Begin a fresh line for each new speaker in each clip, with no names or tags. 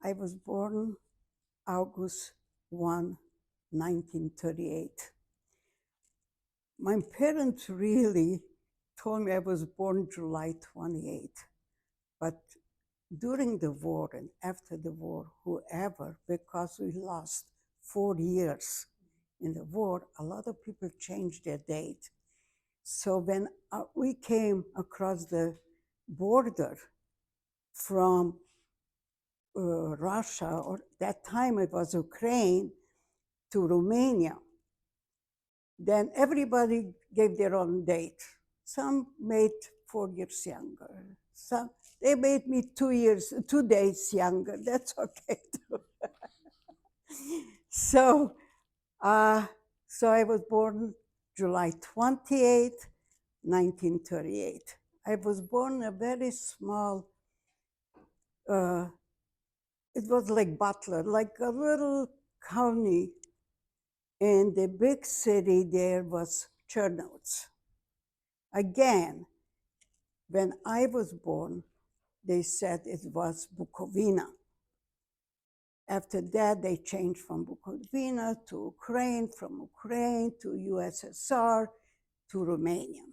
I was born August 1, 1938. My parents really told me I was born July 28, but during the war and after the war, whoever, because we lost 4 years in the war, a lot of people changed their date. So when we came across the border from Russia, or that time it was Ukraine, to Romania, then everybody gave their own date. Some made 4 years younger. Some, they made me 2 days younger. That's okay too. So, so I was born July 28th, 1938. I was born in a very small, it was like Butler, like a little county. And the big city there was Chernobyl. Again, when I was born, they said it was Bukovina. After that, they changed from Bukovina to Ukraine, from Ukraine to USSR to Romania.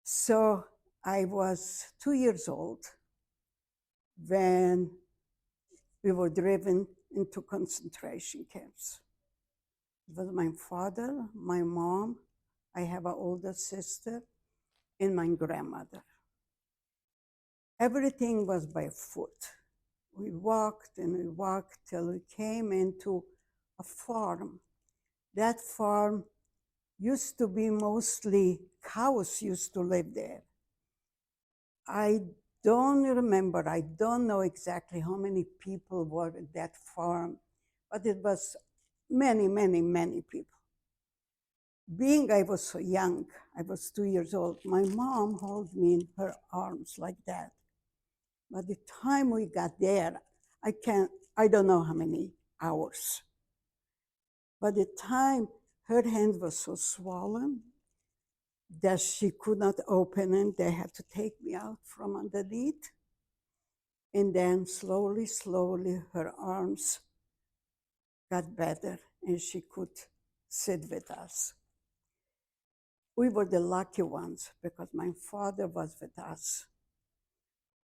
So I was 2 years old when we were driven into concentration camps. It was my father, my mom, I have an older sister, and my grandmother. Everything was by foot. We walked and we walked till we came into a farm. That farm used to be mostly cows used to live there. I don't remember, I don't know exactly how many people were at that farm, but it was many, many, many people. Being I was so young, I was 2 years old, my mom held me in her arms like that. By the time we got there, I don't know how many hours. By the time her hand was so swollen that she could not open it, they had to take me out from underneath. And then slowly, slowly, her arms got better and she could sit with us. We were the lucky ones because my father was with us.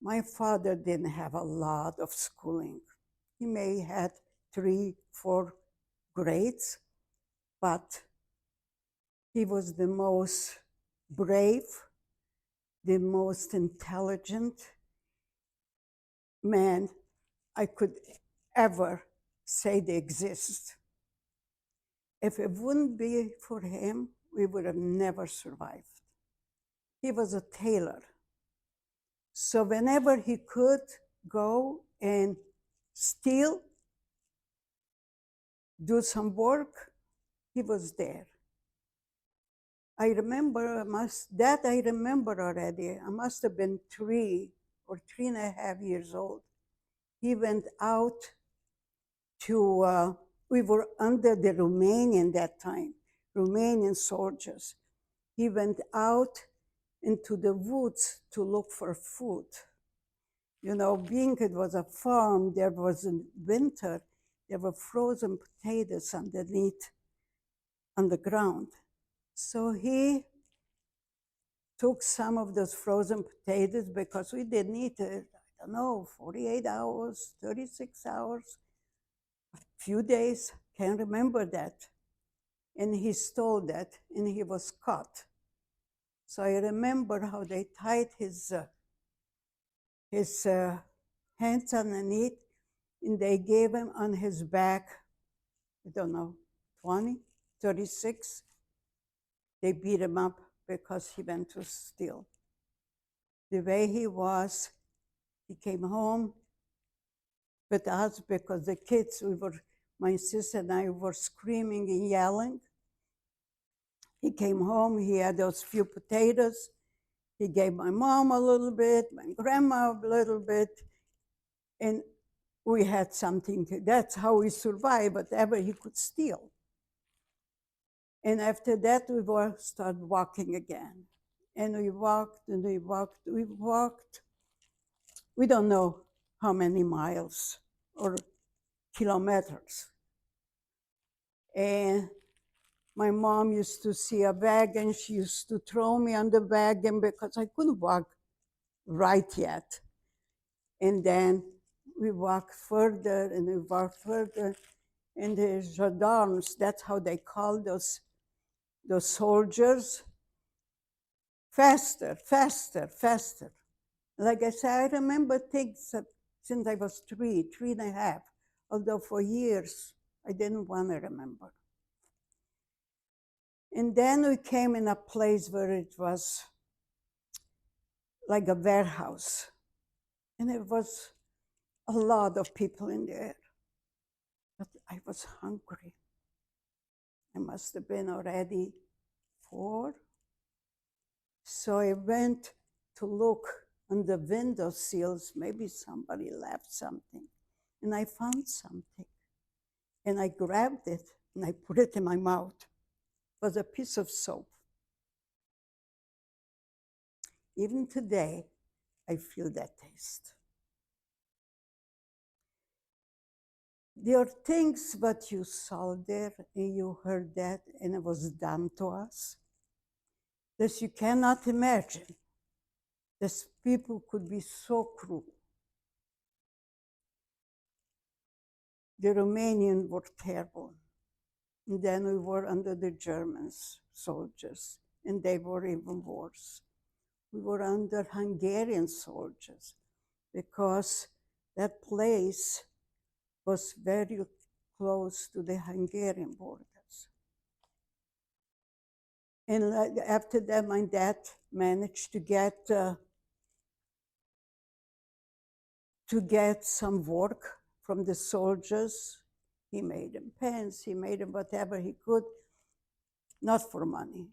My father didn't have a lot of schooling. He may have had 3, 4 grades, but he was the most brave, the most intelligent man I could ever say they exist. If it wouldn't be for him, we would have never survived. He was a tailor. So whenever he could go and steal, do some work, he was there. I remember, I remember already. I must have been 3 or 3.5 years old. He went out to, we were under the Romanian that time, Romanian soldiers. He went out into the woods to look for food. You know, being it was a farm, there was in winter, there were frozen potatoes underneath on the ground. So he took some of those frozen potatoes because we didn't eat it, I don't know, 48 hours, 36 hours, a few days, can't remember that. And he stole that and he was caught. So I remember how they tied his hands underneath and they gave him on his back, I don't know, 20, 36. They beat him up because he went to steal. The way he was, he came home with us because the kids, my sister and I were screaming and yelling. He came home, he had those few potatoes. He gave my mom a little bit, my grandma a little bit, and we had something that's how we survived, whatever he could steal. And after that, we started walking again. And we walked and we walked, we walked. We don't know how many miles or kilometers. And my mom used to see a wagon. She used to throw me on the wagon because I couldn't walk right yet. And then we walked further and we walked further. And the gendarmes, that's how they call those soldiers, faster, faster, faster. Like I said, I remember things since I was three and a half, although for years I didn't want to remember. And then we came in a place where it was like a warehouse. And there was a lot of people in there. But I was hungry. I must have been already 4. So I went to look on the window sills. Maybe somebody left something. And I found something. And I grabbed it and I put it in my mouth. It was a piece of soap. Even today, I feel that taste. There are things that you saw there and you heard that and it was done to us that you cannot imagine. These people could be so cruel. The Romanians were terrible. And then we were under the Germans, soldiers, and they were even worse. We were under Hungarian soldiers because that place was very close to the Hungarian borders. And after that, my dad managed to get some work from the soldiers. He made them pens, he made them whatever he could, not for money,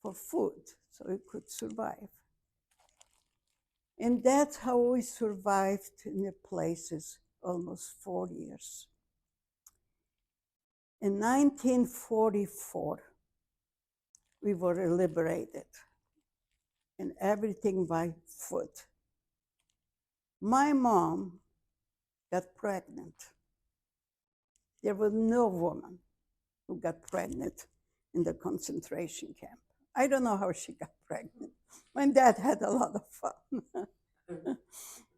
for food, so he could survive. And that's how we survived in the places almost 4 years. In 1944, we were liberated, and everything by foot. My mom got pregnant. There was no woman who got pregnant in the concentration camp. I don't know how she got pregnant. My dad had a lot of fun.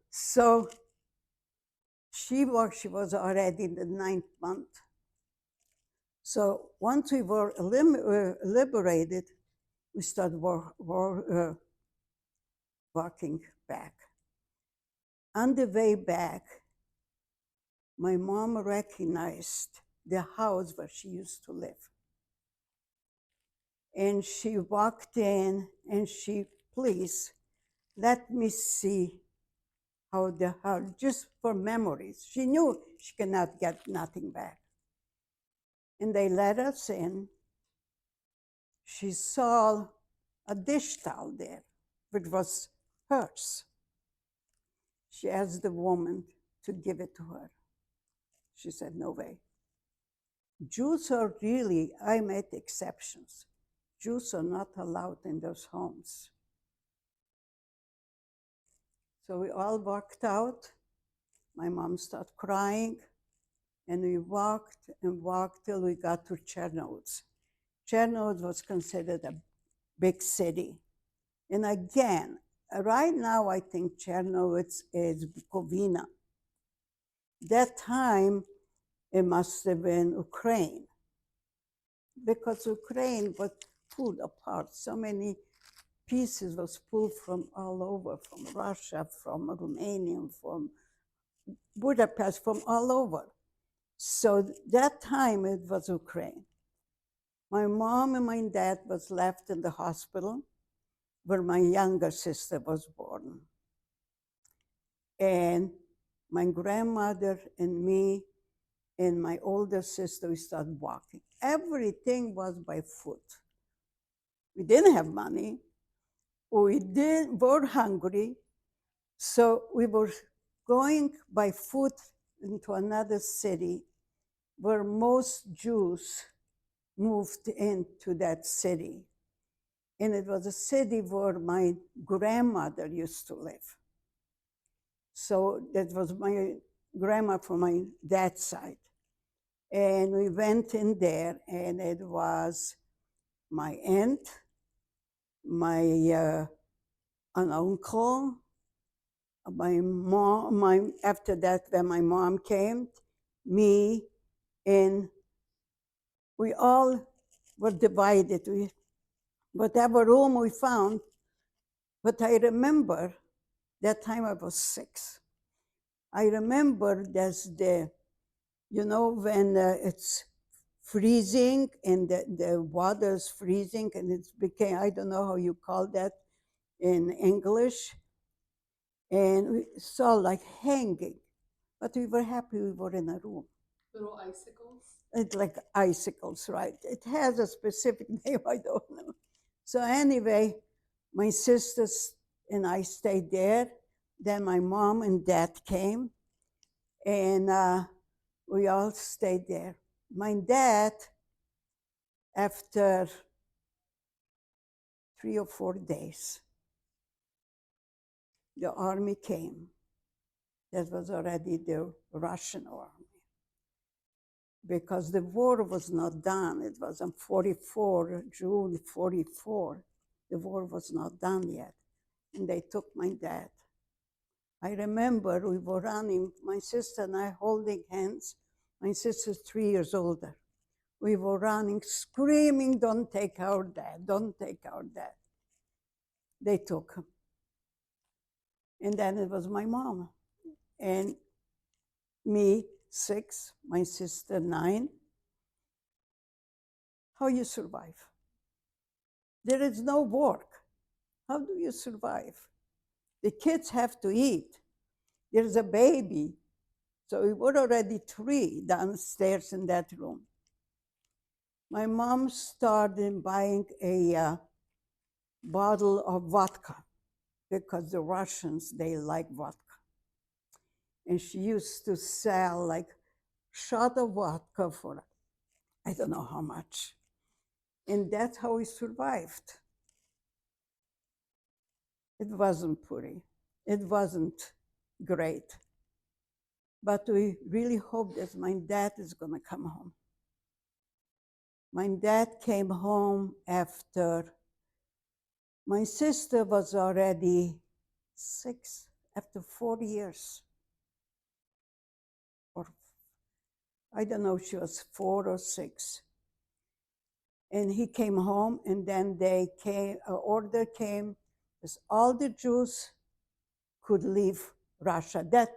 So she was already in the 9th month. So once we were liberated, we started walking back. On the way back, my mom recognized the house where she used to live. And she walked in and she, please, let me see how the house, just for memories. She knew she cannot get nothing back. And they let us in. She saw a dish towel there, which was hers. She asked the woman to give it to her. She said, no way. Jews are really, I made exceptions. Jews are not allowed in those homes. So we all walked out. My mom started crying, and we walked and walked till we got to Chernovitz. Chernovitz was considered a big city. And again, right now I think Chernovitz is Bukovina. That time, it must have been Ukraine, because Ukraine was pulled apart. So many pieces was pulled from all over, from Russia, from Romania, from Budapest, from all over. So that time it was Ukraine. My mom and my dad was left in the hospital where my younger sister was born. And my grandmother and me and my older sister, we started walking. Everything was by foot. We didn't have money. We were hungry. So we were going by foot into another city where most Jews moved into that city. And it was a city where my grandmother used to live. So that was my grandma from my dad's side. And we went in there, and it was my aunt, my an uncle, my mom, after that, when my mom came, me, and we all were divided. Whatever room we found, but I remember that time I was 6. I remember there's when it's freezing and the water's freezing and it became, I don't know how you call that in English, and we saw like hanging, but we were happy we were in a room.
Little icicles?
It's like icicles, right? It has a specific name, I don't know. So anyway, my sisters and I stayed there. Then my mom and dad came, and we all stayed there. My dad, after 3 or 4 days, the army came. That was already the Russian army, because the war was not done. It was in 44, June 44. The war was not done yet. And they took my dad. I remember we were running, my sister and I holding hands. My sister's 3 years older. We were running, screaming, "Don't take our dad, don't take our dad." They took him. And then it was my mom. And me, 6, my sister, 9. How you survive? There is no work. How do you survive? The kids have to eat. There's a baby. So we were already 3 downstairs in that room. My mom started buying a bottle of vodka, because the Russians, they like vodka. And she used to sell like shot of vodka for I don't know how much. And that's how we survived. It wasn't pretty. It wasn't great. But we really hope that my dad is going to come home. My dad came home after my sister was already 6, after 4 years. Or I don't know, she was 4 or 6. And he came home, and then an order came, that all the Jews could leave Russia. That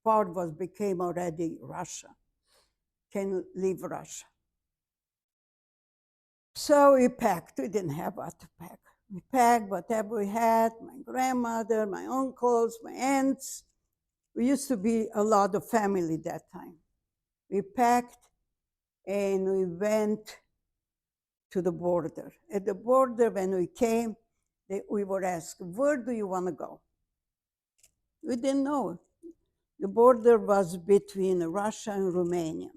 part became already Russia, can leave Russia. So we packed. We didn't have what to pack. We packed whatever we had, my grandmother, my uncles, my aunts. We used to be a lot of family that time. We packed and we went to the border. At the border, when we came, we were asked, "Where do you want to go?" We didn't know. The border was between Russia and Romania.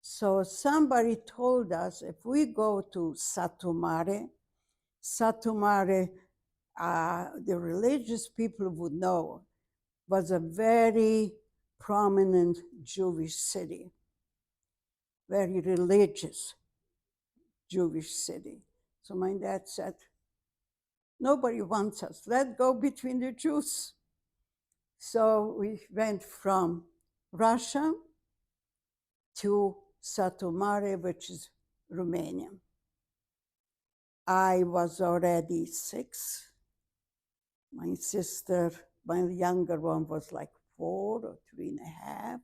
So somebody told us, if we go to Satu Mare, the religious people would know, was a very prominent Jewish city, very religious Jewish city. So my dad said, "Nobody wants us. Let's go between the Jews." So we went from Russia to Satu Mare, which is Romania. I was already 6. My sister, my younger one, was like 4 or 3.5,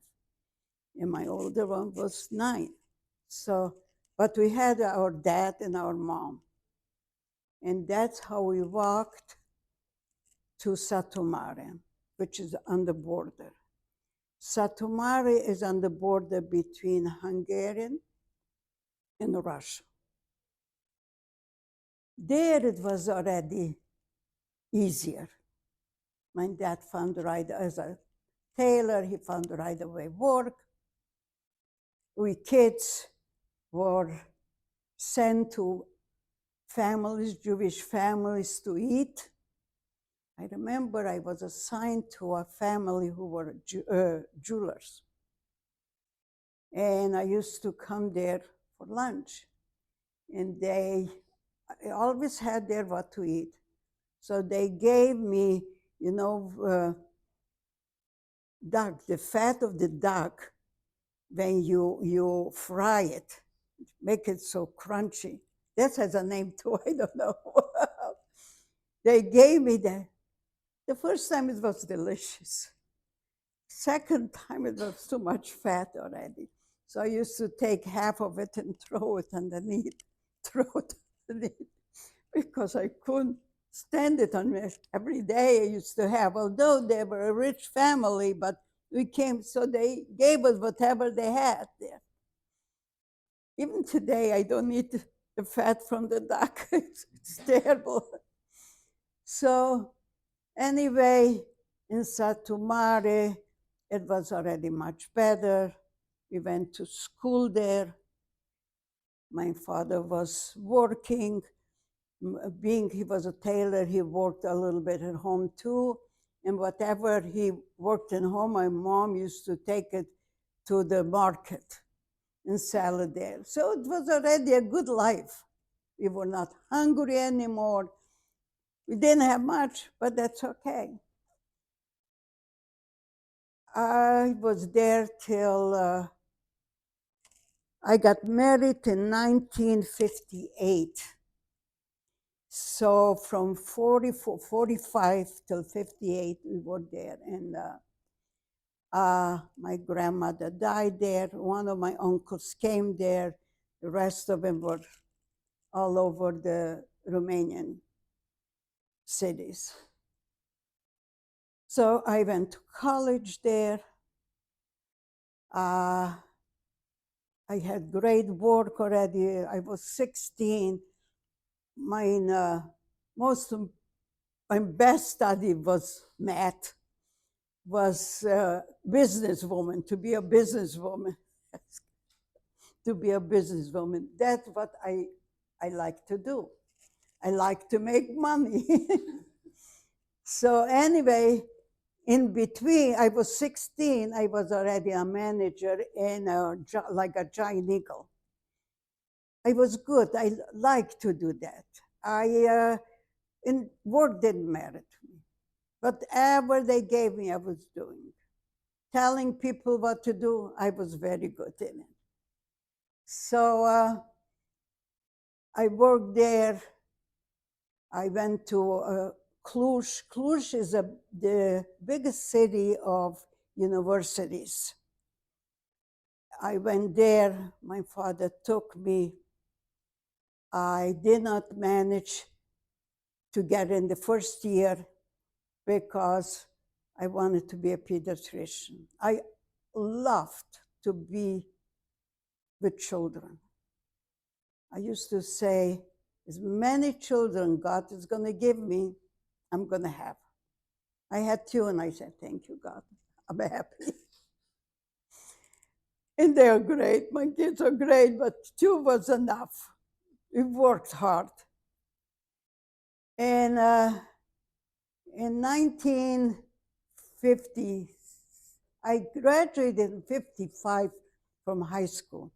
and my older one was 9. So, but we had our dad and our mom, and that's how we walked to Satu Mare, which is on the border. Satu Mare is on the border between Hungarian and Russia. There it was already easier. My dad found right as a tailor, he found right away work. We kids were sent to families, Jewish families, to eat. I remember I was assigned to a family who were jewelers. And I used to come there for lunch. And they always had there what to eat. So they gave me, duck, the fat of the duck, when you fry it, make it so crunchy. That has a name too, I don't know. They gave me that. The first time it was delicious. Second time it was too much fat already. So I used to take half of it and throw it underneath, because I couldn't stand it on me. Every day I used to have, although they were a rich family, but we came, so they gave us whatever they had there. Even today, I don't eat the fat from the duck. It's terrible. So anyway, in Satumare, it was already much better. We went to school there. My father was working. Being he was a tailor, he worked a little bit at home too. And whatever he worked at home, my mom used to take it to the market and sell it there. So it was already a good life. We were not hungry anymore. We didn't have much, but that's okay. I was there till I got married in 1958. So from 45 till 58, we were there. And my grandmother died there. One of my uncles came there. The rest of them were all over the Romanian cities. So I went to college there. I had great work already. I was 16. My best study was math, was businesswoman, to be a businesswoman. To be a businesswoman. That's what I like to do. I like to make money. So anyway, in between, I was 16, I was already a manager in like a giant eagle. I was good. I liked to do that. And work didn't matter to me. Whatever they gave me, I was doing. Telling people what to do, I was very good in it. So I worked there. I went to Cluj. Cluj is the biggest city of universities. I went there. My father took me. I did not manage to get in the first year because I wanted to be a pediatrician. I loved to be with children. I used to say, as many children God is going to give me, I'm going to have. I had two, and I said, thank you, God. I'm happy. And they're great. My kids are great, but two was enough. We worked hard. And in 1950, I graduated in 55 from high school.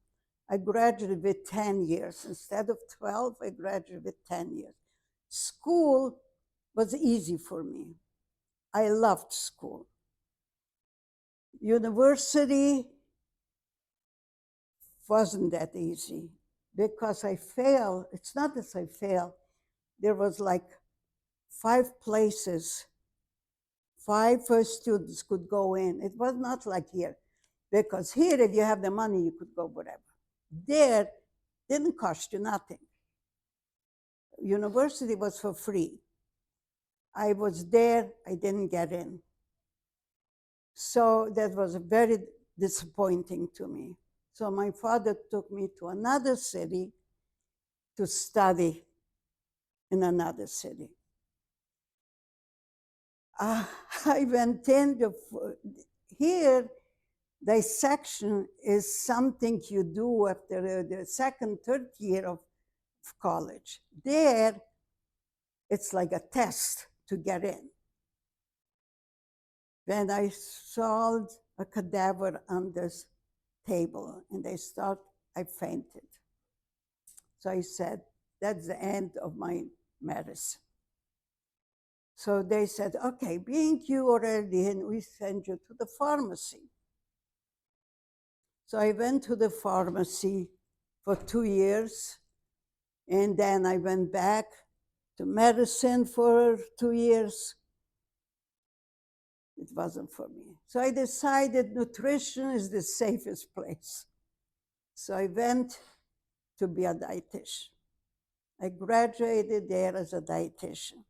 I graduated with 10 years. Instead of 12, I graduated with 10 years. School was easy for me. I loved school. University wasn't that easy because I failed. It's not that I failed. There was like 5 places, 5 first students could go in. It was not like here, because here, if you have the money, you could go wherever. There, didn't cost you nothing. University was for free. I was there, I didn't get in. So that was very disappointing to me. So my father took me to another city to study in another city. I went in, here, dissection is something you do after the second, third year of college. There, it's like a test to get in. Then I saw a cadaver on this table, and I fainted. So I said, that's the end of my medicine. So they said, okay, being you already in, we send you to the pharmacy. So I went to the pharmacy for 2 years, and then I went back to medicine for 2 years. It wasn't for me. So I decided nutrition is the safest place. So I went to be a dietitian. I graduated there as a dietitian.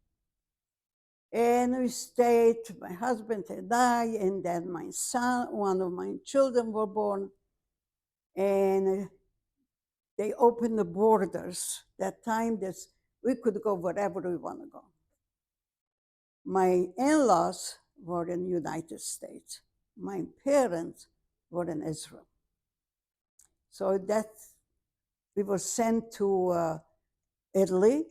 And we stayed, my husband and I, and then my son, one of my children were born. And they opened the borders. That time, we could go wherever we want to go. My in-laws were in the United States. My parents were in Israel. So we were sent to Italy.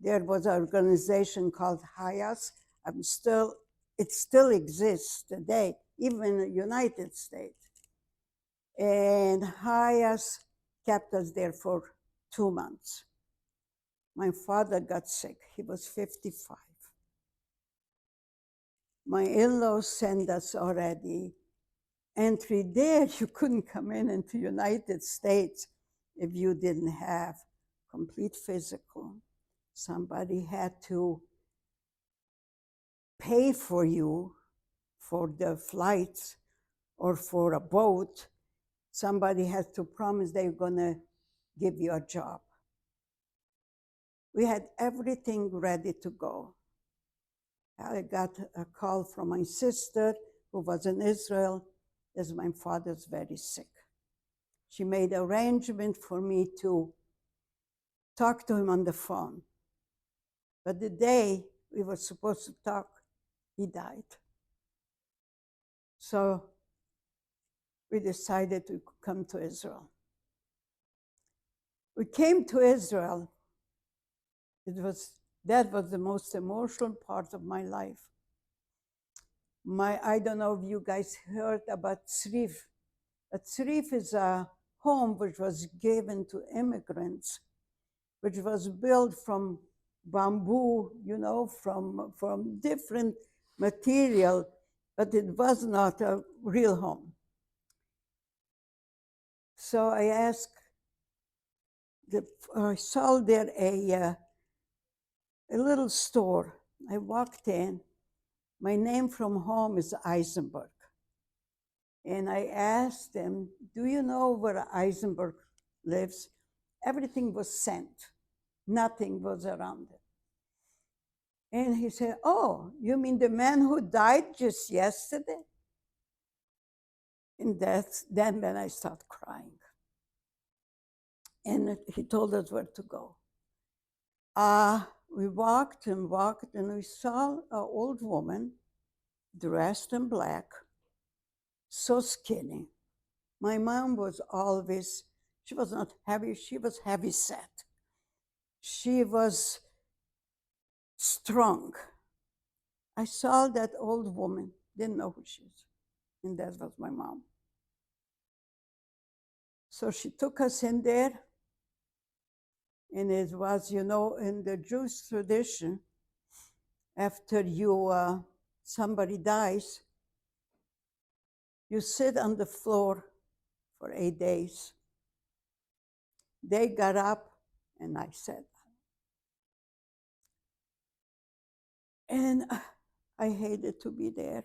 There was an organization called HIAS. It still exists today, even in the United States. And HIAS kept us there for 2 months. My father got sick. He was 55. My in-laws sent us already entry there. You couldn't come into United States if you didn't have complete physical. Somebody had to pay for you for the flights or for a boat. Somebody has to promise they're gonna give you a job. We had everything ready to go. I got a call from my sister who was in Israel, as my father's very sick. She made arrangement for me to talk to him on the phone. But the day we were supposed to talk, he died. So we decided to come to Israel. We came to Israel. That was the most emotional part of my life. I don't know if you guys heard about Tzrif. A Tzrif is a home which was given to immigrants, which was built from bamboo, from different material, but it was not a real home. So I saw there a little store. I walked in. My name from home is Eisenberg. And I asked him, do you know where Eisenberg lives? Everything was sent. Nothing was around it. And he said, oh, you mean the man who died just yesterday? And then when I started crying. And he told us where to go. We walked, and we saw an old woman dressed in black, so skinny. My mom was always, she was not heavy, she was heavy set. She was strong. I saw that old woman, didn't know who she is, and that was my mom. So she took us in there, and it was, in the Jewish tradition, after somebody dies, you sit on the floor for 8 days. They got up, and I sat. And I hated to be there.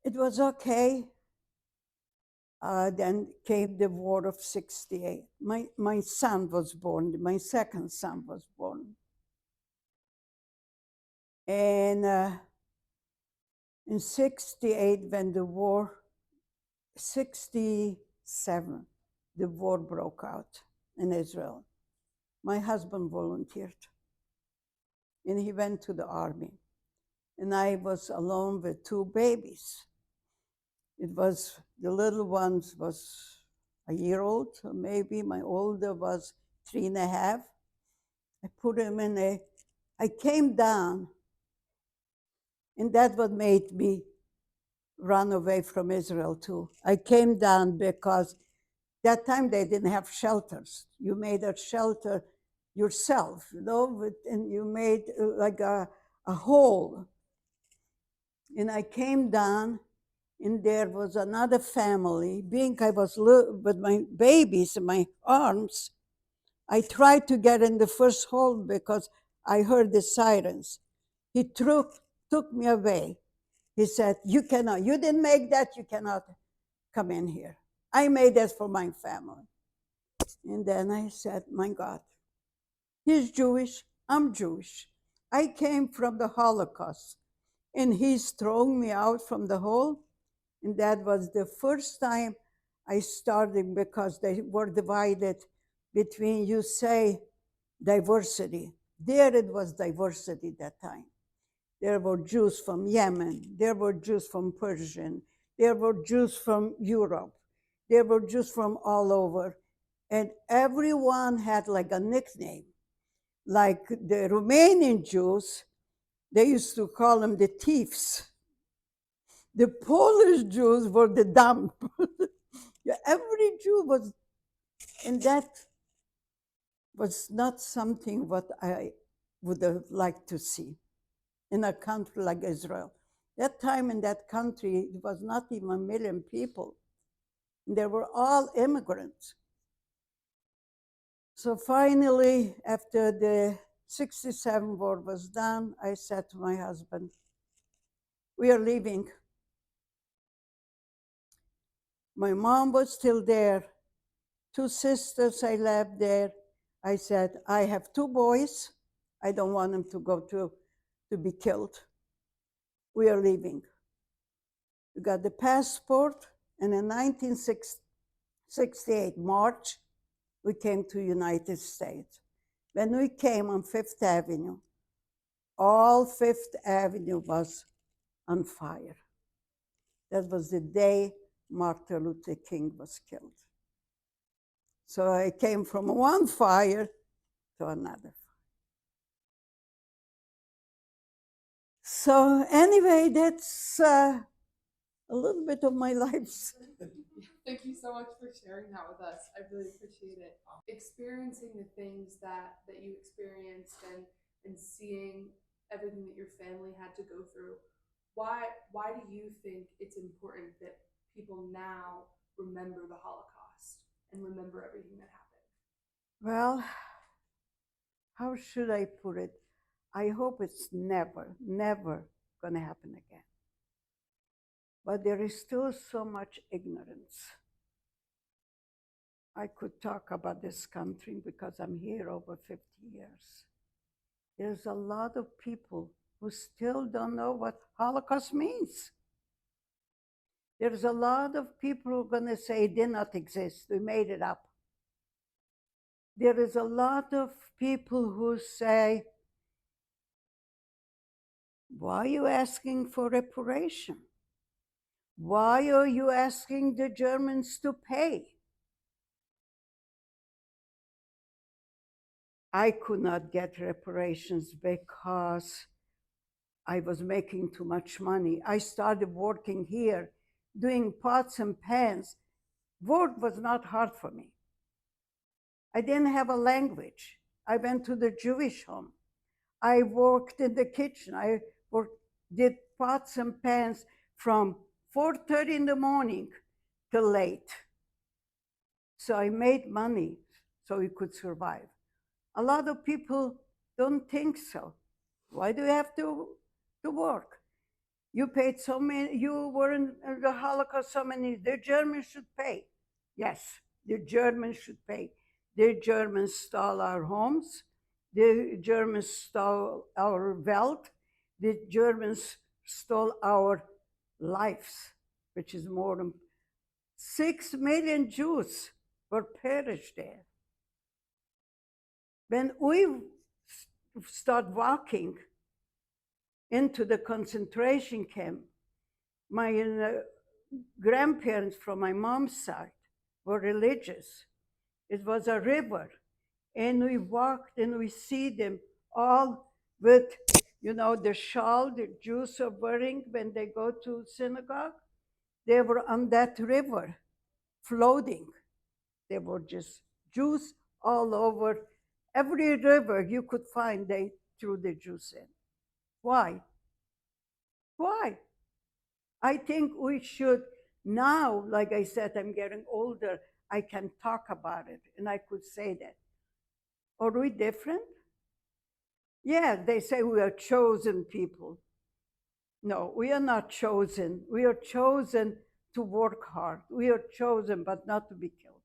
It was okay. Then came the war of 68. My son was born, my second son was born. And in 68, when the war, 67, the war broke out in Israel. My husband volunteered, and he went to the army. And I was alone with 2 babies. The little ones was a year old, or maybe my older was 3.5. I put him I came down And that's what made me run away from Israel too. I came down because that time they didn't have shelters. You made a shelter yourself, and you made like a hole. And I came down, and there was another family. Being I was with my babies in my arms, I tried to get in the first hole because I heard the sirens. He took me away. He said, "You cannot, you didn't make that, you cannot come in here. I made that for my family." And then I said, "My God, he's Jewish, I'm Jewish. I came from the Holocaust, and he's throwing me out from the hole." And that was the first time I started, because they were divided between, you say, diversity. There it was diversity that time. There were Jews from Yemen, there were Jews from Persian, there were Jews from Europe, there were Jews from all over. And everyone had like a nickname. Like the Romanian Jews, they used to call them the thieves. The Polish Jews were the dumb. Every Jew was, and that was not something what I would have liked to see in a country like Israel. That time in that country, it was not even 1 million people. They were all immigrants. So finally, after the 67 war was done, I said to my husband, "We are leaving." My mom was still there. 2 sisters I left there. I said, "I have 2 boys. I don't want them to go to be killed. We are leaving." We got the passport, and in 1968, March, we came to United States. When we came on Fifth Avenue, all Fifth Avenue was on fire. That was the day Martin Luther King was killed. So I came from one fire to another. So anyway, that's a little bit of my life.
Thank you so much for sharing that with us. I really appreciate it. Experiencing the things that you experienced, and seeing everything that your family had to go through. Why do you think it's important that people now remember the Holocaust and remember everything that happened?
Well, how should I put it? I hope it's never, never going to happen again. But there is still so much ignorance. I could talk about this country because I'm here over 50 years. There's a lot of people who still don't know what Holocaust means. There's a lot of people who are going to say it did not exist, we made it up. There is a lot of people who say, "Why are you asking for reparation? Why are you asking the Germans to pay?" I could not get reparations because I was making too much money. I started working here, doing pots and pans. Work was not hard for me. I didn't have a language. I went to the Jewish home. I worked in the kitchen. I did pots and pans from 4:30 in the morning till late. So I made money so we could survive. A lot of people don't think so. Why do you have to work? You paid so many, you were in the Holocaust so many, the Germans should pay. Yes, the Germans should pay. The Germans stole our homes. The Germans stole our wealth. The Germans stole our lives, which is more than 6 million Jews were perished there. When we start walking into the concentration camp, my grandparents from my mom's side were religious. It was a river, and we walked and we see them all with You know, the shawl the Jews are wearing when they go to synagogue, they were on that river, floating. They were just Jews all over. Every river you could find, they threw the Jews in. Why? Why? I think we should now, like I said, I'm getting older, I can talk about it, and I could say that. Are we different? Yeah, they say we are chosen people. No, we are not chosen. We are chosen to work hard. We are chosen, but not to be killed.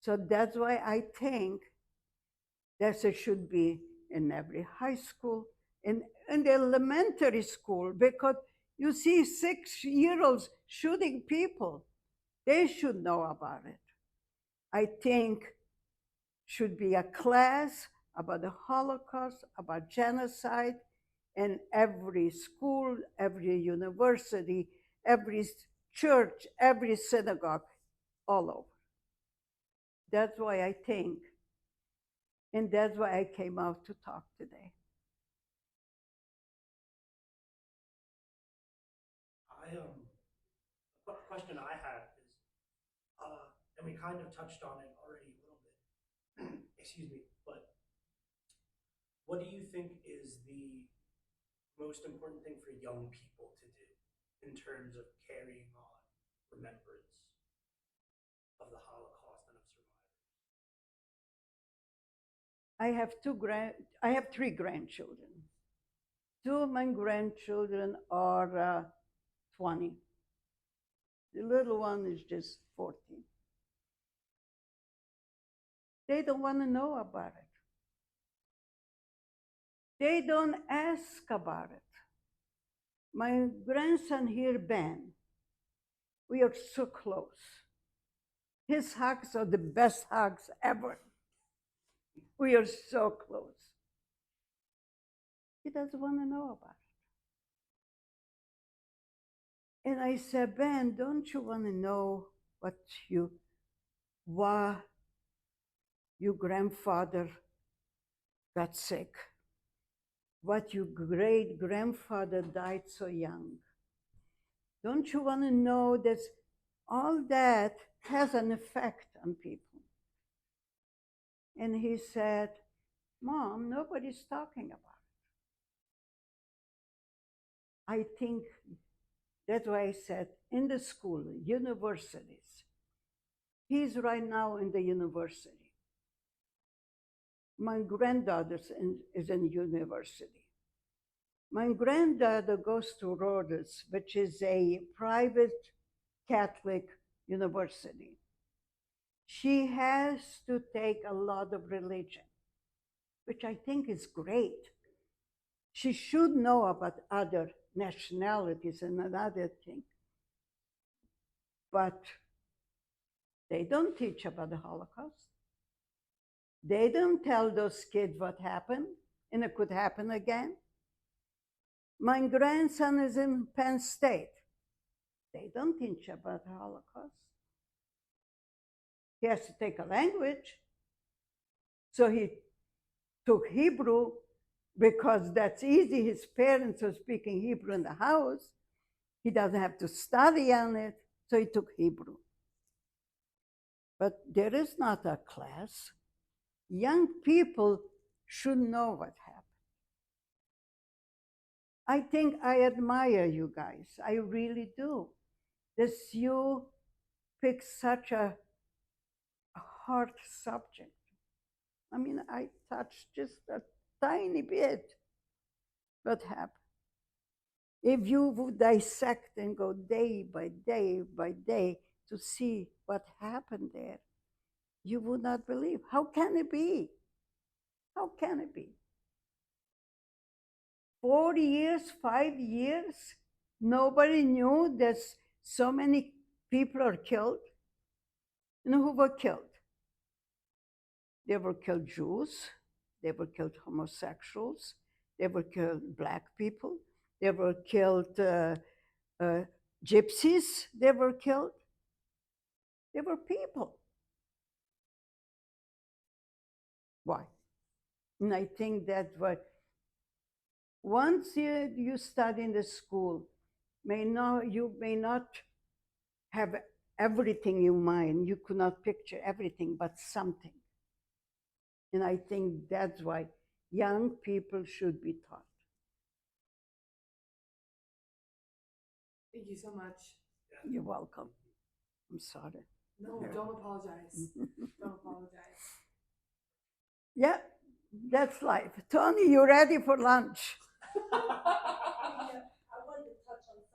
So that's why I think that there should be in every high school, in the elementary school, because you see 6-year-olds shooting people. They should know about it. I think should be a class about the Holocaust, about genocide, in every school, every university, every church, every synagogue, all over. That's why I think, and that's why I came out to talk today.
A question I had is, and we kind of touched on it already a little bit, excuse me, but what do you think is the most important thing for young people to do in terms of carrying on remembrance of the Holocaust and of survivors?
I have 3 grandchildren. 2 of my grandchildren are 20. The little one is just 14. They don't want to know about it. They don't ask about it. My grandson here, Ben, we are so close. His hugs are the best hugs ever. We are so close. He doesn't want to know about it. And I said, Ben, don't you want to know why your grandfather got sick? What your great grandfather died so young? Don't you want to know that all that has an effect on people? And he said, Mom, nobody's talking about it. I think that's why I said in the school, universities. He's right now in the university. My granddaughter is in university. My granddaughter goes to Rhodes, which is a private Catholic university. She has to take a lot of religion, which I think is great. She should know about other nationalities and another thing. But they don't teach about the Holocaust. They don't tell those kids what happened, and it could happen again. My grandson is in Penn State. They don't teach about the Holocaust. He has to take a language. So he took Hebrew because that's easy. His parents are speaking Hebrew in the house. He doesn't have to study on it, so he took Hebrew. But there is not a class. Young people should know what happened. I think I admire you guys. I really do. This you pick such a hard subject. I mean, I touched just a tiny bit what happened. If you would dissect and go day by day by day to see what happened there, you would not believe. How can it be? How can it be? 40 years, 5 years, nobody knew that so many people are killed. And who were killed? They were killed Jews, they were killed homosexuals, they were killed Black people, they were killed gypsies, they were killed. They were people. Why? And I think that's what once you study in the school, you may not have everything in mind. You could not picture everything, but something. And I think that's why young people should be taught.
Thank you so much.
You're welcome. I'm sorry.
No,
Yeah.
don't apologize. Don't apologize.
Yeah, that's life. Tony, you ready for lunch?